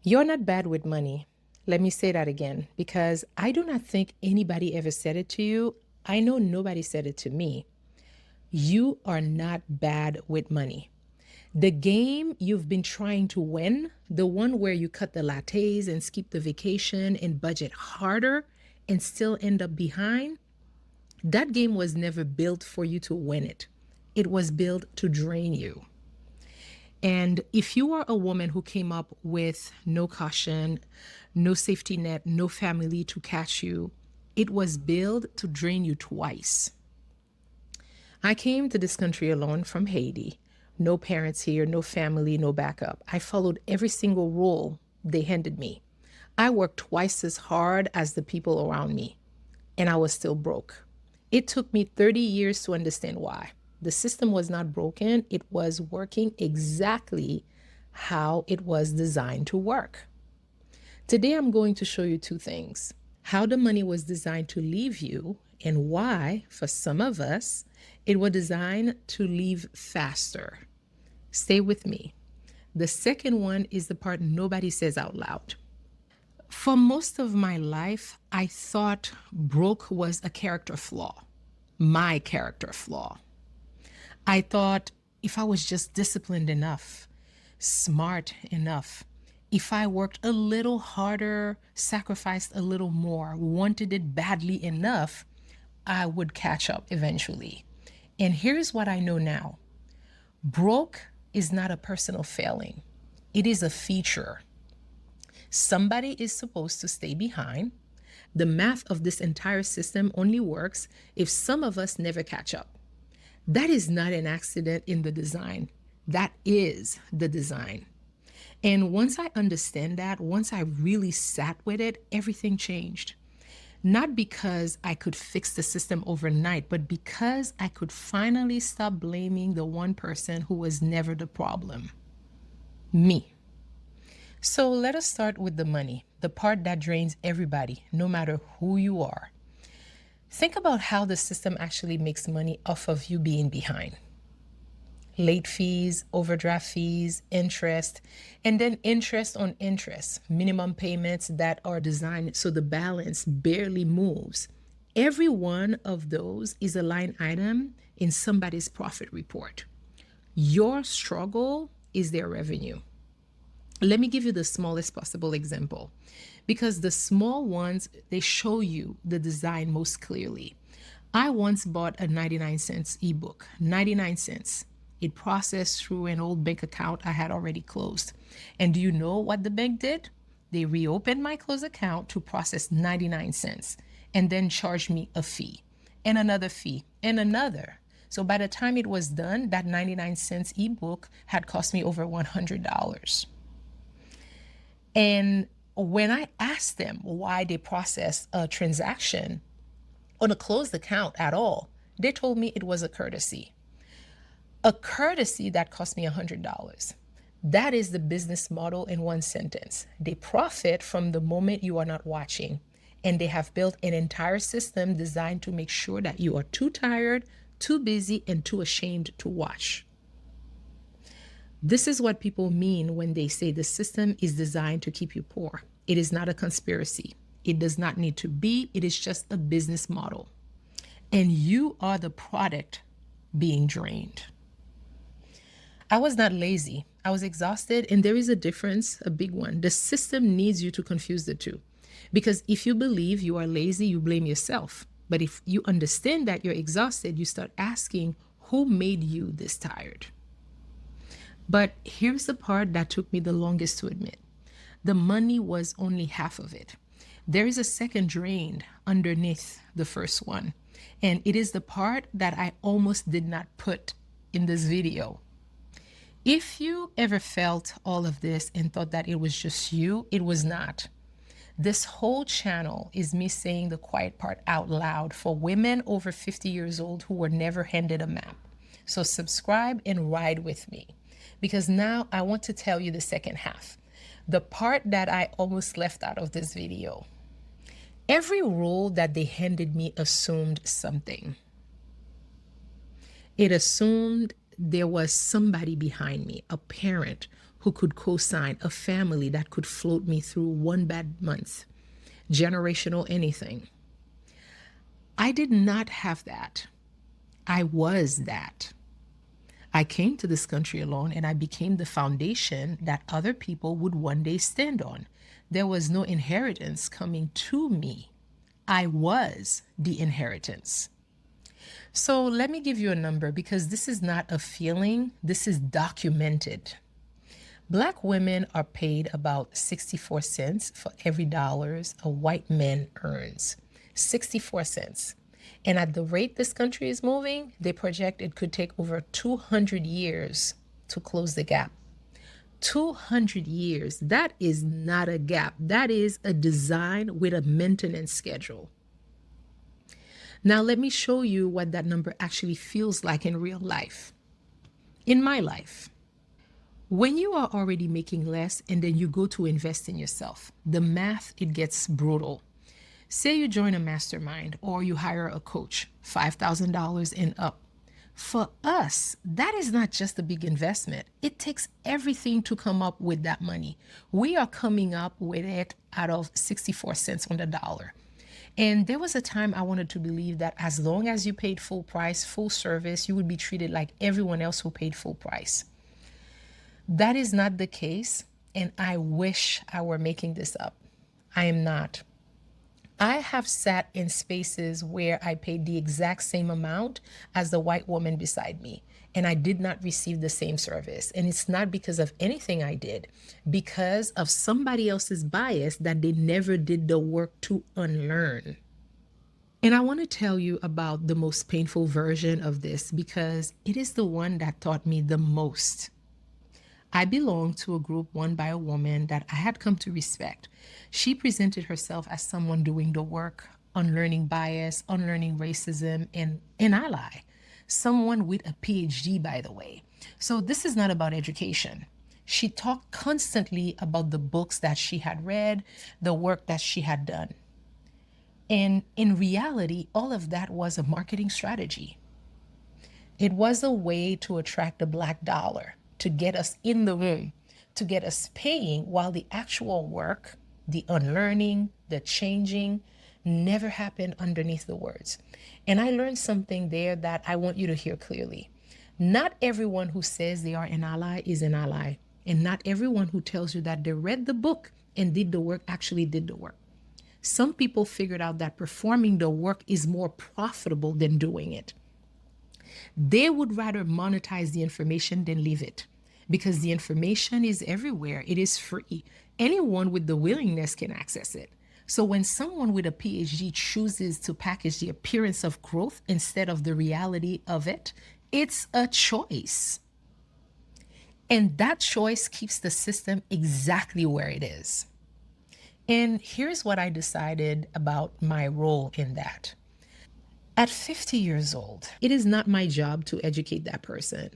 You're not bad with money. Let me say that again because I do not think anybody ever said it to you. I know nobody said it to me. You are not bad with money. The game you've been trying to win, the one where you cut the lattes and skip the vacation and budget harder and still end up behind, that game was never built for you to win it. It was built to drain you. And if you are a woman who came up with no caution, no safety net, no family to catch you, it was built to drain you twice. I came to this country alone from Haiti. No parents here, no family, no backup. I followed every single rule they handed me. I worked twice as hard as the people around me, and I was still broke. It took me 30 years to understand why. The system was not broken, it was working exactly how it was designed to work. Today, I'm going to show you two things: how the money was designed to leave you, and why, for some of us, it was designed to leave faster. Stay with me. The second one is the part nobody says out loud. For most of my life, I thought broke was a character flaw, my character flaw. I thought if I was just disciplined enough, smart enough, if I worked a little harder, sacrificed a little more, wanted it badly enough, I would catch up eventually. And here's what I know now: broke is not a personal failing, it is a feature. Somebody is supposed to stay behind. The math of this entire system only works if some of us never catch up. That is not an accident in the design. That is the design. And once I understand that, once I really sat with it, everything changed. Not because I could fix the system overnight, but because I could finally stop blaming the one person who was never the problem: me. So let us start with the money, the part that drains everybody, no matter who you are. Think about how the system actually makes money off of you being behind. Late fees, overdraft fees, interest, and then interest on interest, minimum payments that are designed so the balance barely moves. Every one of those is a line item in somebody's profit report. Your struggle is their revenue. Let me give you the smallest possible example, because the small ones, they show you the design most clearly. I once bought a 99 cents ebook, 99 cents. It processed through an old bank account I had already closed. And do you know what the bank did? They reopened my closed account to process 99 cents and then charged me a fee and another fee and another. So by the time it was done, that 99 cents ebook had cost me over $100. And when I asked them why they processed a transaction on a closed account at all, they told me it was a courtesy. A courtesy that cost me $100. That is the business model in one sentence. They profit from the moment you are not watching, and they have built an entire system designed to make sure that you are too tired, too busy, and too ashamed to watch. This is what people mean when they say the system is designed to keep you poor. It is not a conspiracy. It does not need to be. It is just a business model. And you are the product being drained. I was not lazy. I was exhausted, and there is a difference, a big one. The system needs you to confuse the two. Because if you believe you are lazy, you blame yourself. But if you understand that you're exhausted, you start asking, who made you this tired? But here's the part that took me the longest to admit. The money was only half of it. There is a second drain underneath the first one. And it is the part that I almost did not put in this video. If you ever felt all of this and thought that it was just you, it was not. This whole channel is me saying the quiet part out loud for women over 50 years old who were never handed a map. So subscribe and ride with me, because now I want to tell you the second half, the part that I almost left out of this video. Every rule that they handed me assumed something. It assumed there was somebody behind me, a parent who could co-sign, a family that could float me through one bad month, generational anything. I did not have that. I was that. I came to this country alone and I became the foundation that other people would one day stand on. There was no inheritance coming to me. I was the inheritance. So let me give you a number because this is not a feeling, this is documented. Black women are paid about 64 cents for every dollars a white man earns. 64 cents. And at the rate this country is moving, they project it could take over 200 years to close the gap. 200 years. That is not a gap. That is a design with a maintenance schedule. Now, let me show you what that number actually feels like in real life. In my life, when you are already making less and then you go to invest in yourself, the math, it gets brutal. Say you join a mastermind or you hire a coach, $5,000 and up. For us, that is not just a big investment. It takes everything to come up with that money. We are coming up with it out of 64 cents on the dollar. And there was a time I wanted to believe that as long as you paid full price, full service, you would be treated like everyone else who paid full price. That is not the case, and I wish I were making this up. I am not. I have sat in spaces where I paid the exact same amount as the white woman beside me, and I did not receive the same service. And it's not because of anything I did, because of somebody else's bias that they never did the work to unlearn. And I want to tell you about the most painful version of this because it is the one that taught me the most. I belonged to a group run by a woman that I had come to respect. She presented herself as someone doing the work, unlearning bias, unlearning racism, and an ally. Someone with a PhD, by the way. So this is not about education. She talked constantly about the books that she had read, the work that she had done. And in reality, all of that was a marketing strategy. It was a way to attract the black dollar, to get us in the room, to get us paying while the actual work, the unlearning, the changing, never happened underneath the words. And I learned something there that I want you to hear clearly. Not everyone who says they are an ally is an ally. And not everyone who tells you that they read the book and did the work actually did the work. Some people figured out that performing the work is more profitable than doing it. They would rather monetize the information than leave it because the information is everywhere. It is free. Anyone with the willingness can access it. So when someone with a PhD chooses to package the appearance of growth instead of the reality of it, it's a choice. And that choice keeps the system exactly where it is. And here's what I decided about my role in that. At 50 years old, it is not my job to educate that person.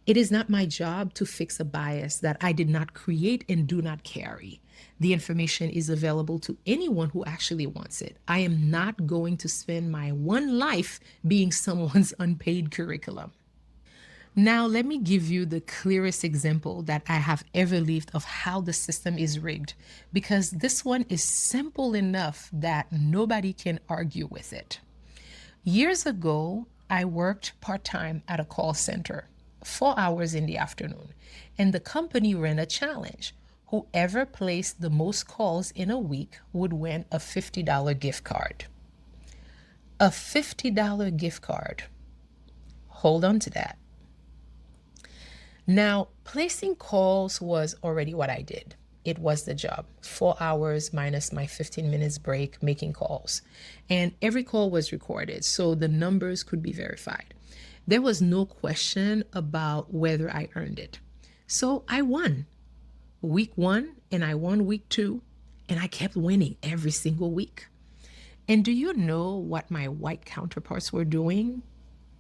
It is not my job to fix a bias that I did not create and do not carry. The information is available to anyone who actually wants it. I am not going to spend my one life being someone's unpaid curriculum. Now, let me give you the clearest example that I have ever lived of how the system is rigged, because this one is simple enough that nobody can argue with it. Years ago, I worked part-time at a call center, 4 hours in the afternoon, and the company ran a challenge. Whoever placed the most calls in a week would win a $50 gift card. A $50 gift card. Hold on to that. Now, placing calls was already what I did. It was the job. 4 hours minus my 15 minutes break making calls. And every call was recorded, so the numbers could be verified. There was no question about whether I earned it. So I won week 1 and I won week 2, and I kept winning every single week. And do you know what my white counterparts were doing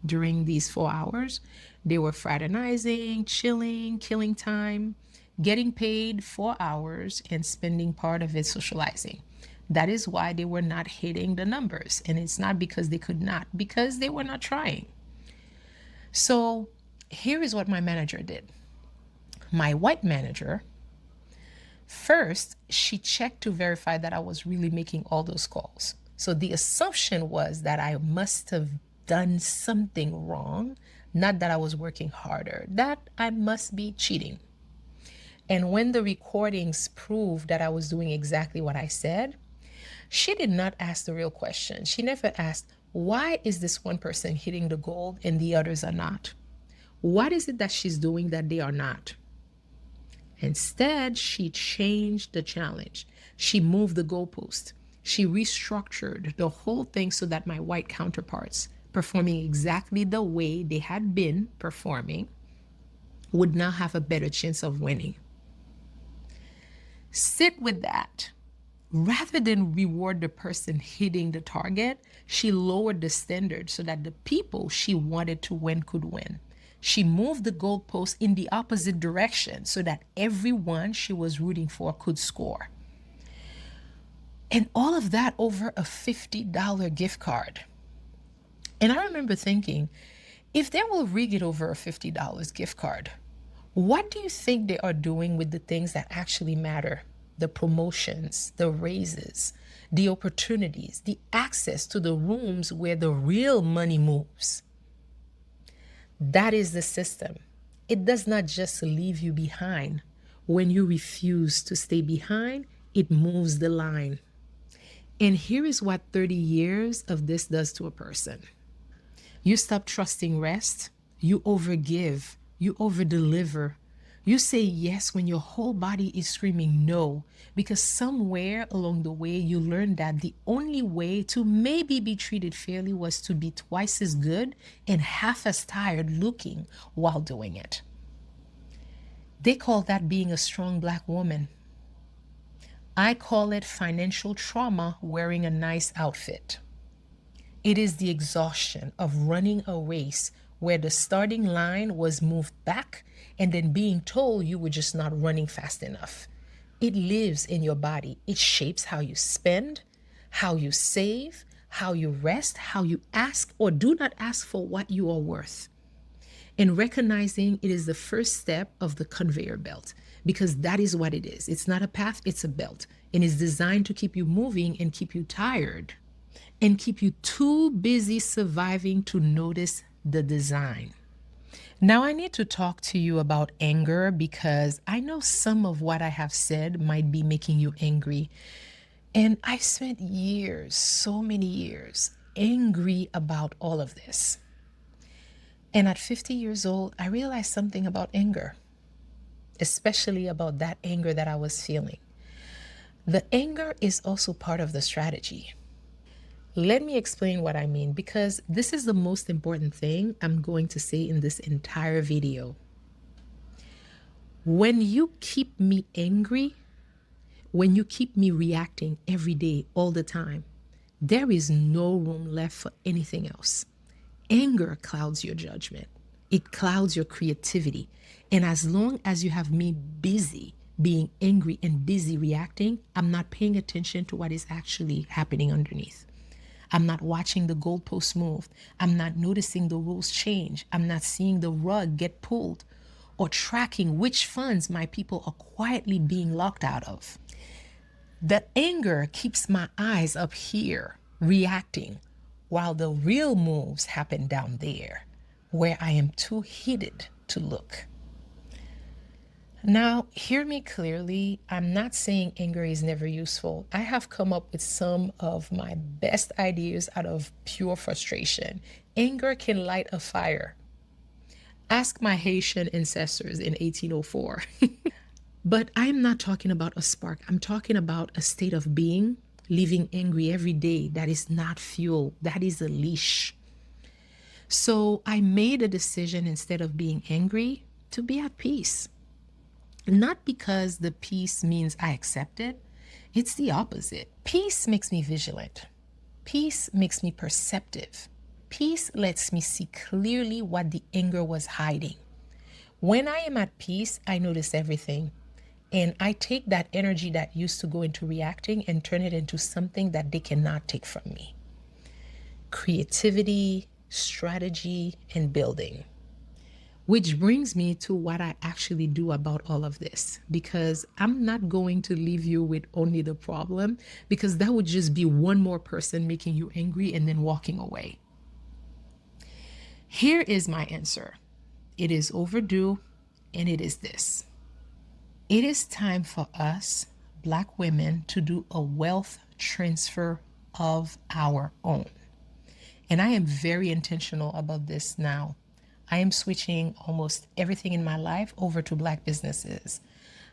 during these 4 hours? They were fraternizing, chilling, killing time, getting paid 4 hours and spending part of it socializing. That is why they were not hitting the numbers. And it's not because they could not, because they were not trying. So here is what my manager did. my white manager, first, she checked to verify that I was really making all those calls. So the assumption was that I must have done something wrong, not that I was working harder, that I must be cheating. And when the recordings proved that I was doing exactly what I said, she did not ask the real question. She never asked, why is this one person hitting the goal and the others are not? What is it that she's doing that they are not? Instead, she changed the challenge. She moved the goalpost. She restructured the whole thing so that my white counterparts, performing exactly the way they had been performing, would now have a better chance of winning. Sit with that. Rather than reward the person hitting the target, she lowered the standard so that the people she wanted to win could win. She moved the goalpost in the opposite direction so that everyone she was rooting for could score. And all of that over a $50 gift card. And I remember thinking, if they will rig it over a $50 gift card, what do you think they are doing with the things that actually matter? The promotions, the raises, the opportunities, the access to the rooms where the real money moves. That is the system. It does not just leave you behind. When you refuse to stay behind, it moves the line. And here is what 30 years of this does to a person. You stop trusting rest, you overgive, you overdeliver. You say yes when your whole body is screaming no, because somewhere along the way you learned that the only way to maybe be treated fairly was to be twice as good and half as tired looking while doing it. They call that being a strong Black woman. I call it financial trauma wearing a nice outfit. It is the exhaustion of running a race where the starting line was moved back and then being told you were just not running fast enough. It lives in your body. It shapes how you spend, how you save, how you rest, how you ask or do not ask for what you are worth. And recognizing it is the first step of the conveyor belt, because that is what it is. It's not a path, it's a belt. And it's designed to keep you moving and keep you tired and keep you too busy surviving to notice the design. Now, I need to talk to you about anger because I know some of what I have said might be making you angry. And I've spent years, so many years, angry about all of this. And at 50 years old, I realized something about anger, especially about that anger that I was feeling. The anger is also part of the strategy. Let me explain what I mean, because this is the most important thing I'm going to say in this entire video. When you keep me angry, when you keep me reacting every day, all the time, there is no room left for anything else. Anger clouds your judgment. It clouds your creativity. And as long as you have me busy being angry and busy reacting, I'm not paying attention to what is actually happening underneath. I'm not watching the goalposts move. I'm not noticing the rules change. I'm not seeing the rug get pulled or tracking which funds my people are quietly being locked out of. The anger keeps my eyes up here reacting while the real moves happen down there where I am too heated to look. Now, hear me clearly. I'm not saying anger is never useful. I have come up with some of my best ideas out of pure frustration. Anger can light a fire. Ask my Haitian ancestors in 1804. But I'm not talking about a spark. I'm talking about a state of being, living angry every day. That is not fuel. That is a leash. So I made a decision, instead of being angry, to be at peace. Not because the peace means I accept it. It's the opposite. Peace makes me vigilant. Peace makes me perceptive. Peace lets me see clearly what the anger was hiding. When I am at peace, I notice everything. And I take that energy that used to go into reacting and turn it into something that they cannot take from me. Creativity, strategy, and building. Which brings me to what I actually do about all of this, because I'm not going to leave you with only the problem, because that would just be one more person making you angry and then walking away. Here is my answer. It is overdue, and it is this. It is time for us, Black women, to do a wealth transfer of our own. And I am very intentional about this now. I am switching almost everything in my life over to Black businesses.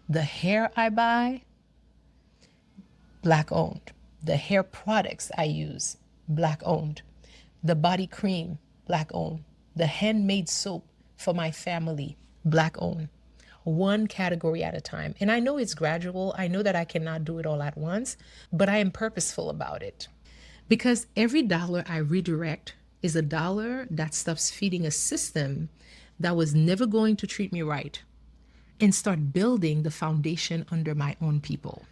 The hair I buy, Black owned. The hair products I use, Black owned. The body cream, Black owned. The handmade soap for my family, Black owned. One category at a time. And I know it's gradual. I know that I cannot do it all at once, but I am purposeful about it. Because every dollar I redirect is a dollar that stops feeding a system that was never going to treat me right and start building the foundation under my own people.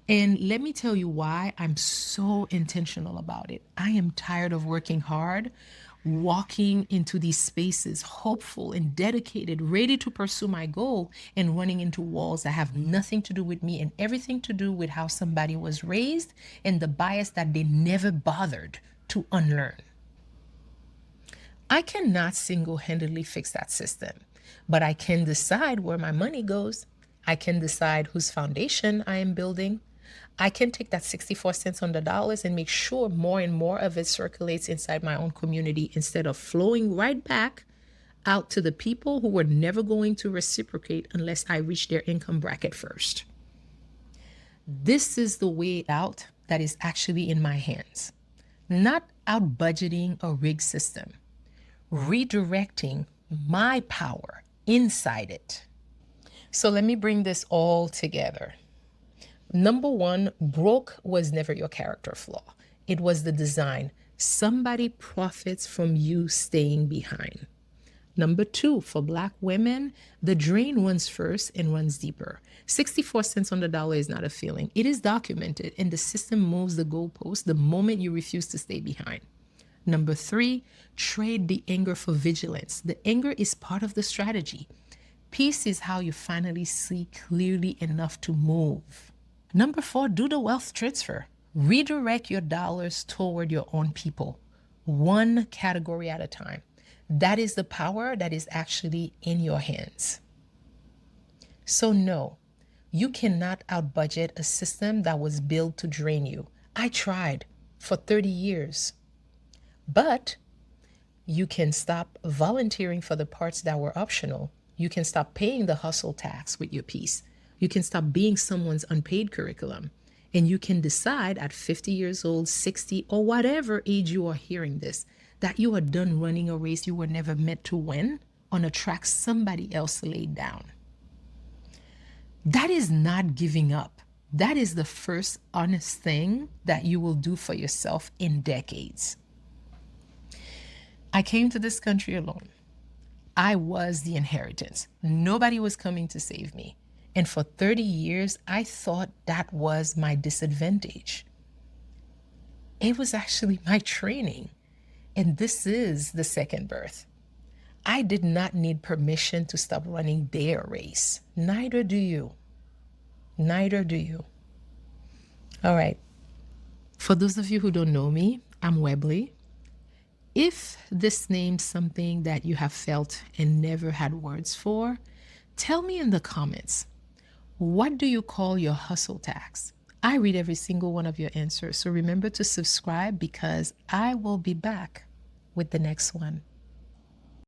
And let me tell you why I'm so intentional about it. I am tired of working hard, walking into these spaces, hopeful and dedicated, ready to pursue my goal, and running into walls that have nothing to do with me and everything to do with how somebody was raised and the bias that they never bothered to unlearn. I cannot single-handedly fix that system, but I can decide where my money goes. I can decide whose foundation I am building. I can take that 64 cents on the dollars and make sure more and more of it circulates inside my own community instead of flowing right back out to the people who were never going to reciprocate unless I reach their income bracket first. This is the way out that is actually in my hands. Not out budgeting a rigged system, redirecting my power inside it. So let me bring this all together. Number one, broke was never your character flaw. It was the design. Somebody profits from you staying behind. Number two, for Black women, the drain runs first and runs deeper. 64 cents on the dollar is not a feeling. It is documented, and the system moves the goalpost the moment you refuse to stay behind. Number three, trade the anger for vigilance. The anger is part of the strategy. Peace is how you finally see clearly enough to move. Number four, do the wealth transfer. Redirect your dollars toward your own people, one category at a time. That is the power that is actually in your hands. So no, you cannot outbudget a system that was built to drain you. I tried for 30 years. But you can stop volunteering for the parts that were optional. You can stop paying the hustle tax with your piece. You can stop being someone's unpaid curriculum. And you can decide at 50 years old, 60, or whatever age you are hearing this, that you are done running a race you were never meant to win on a track somebody else laid down. That is not giving up. That is the first honest thing that you will do for yourself in decades. I came to this country alone. I was the inheritance. Nobody was coming to save me. And for 30 years, I thought that was my disadvantage. It was actually my training. And this is the second birth. I did not need permission to stop running their race. Neither do you. Neither do you. All right. For those of you who don't know me, I'm Webley. If this name's something that you have felt and never had words for, tell me in the comments. What do you call your hustle tax? I read every single one of your answers, so remember to subscribe because I will be back with the next one.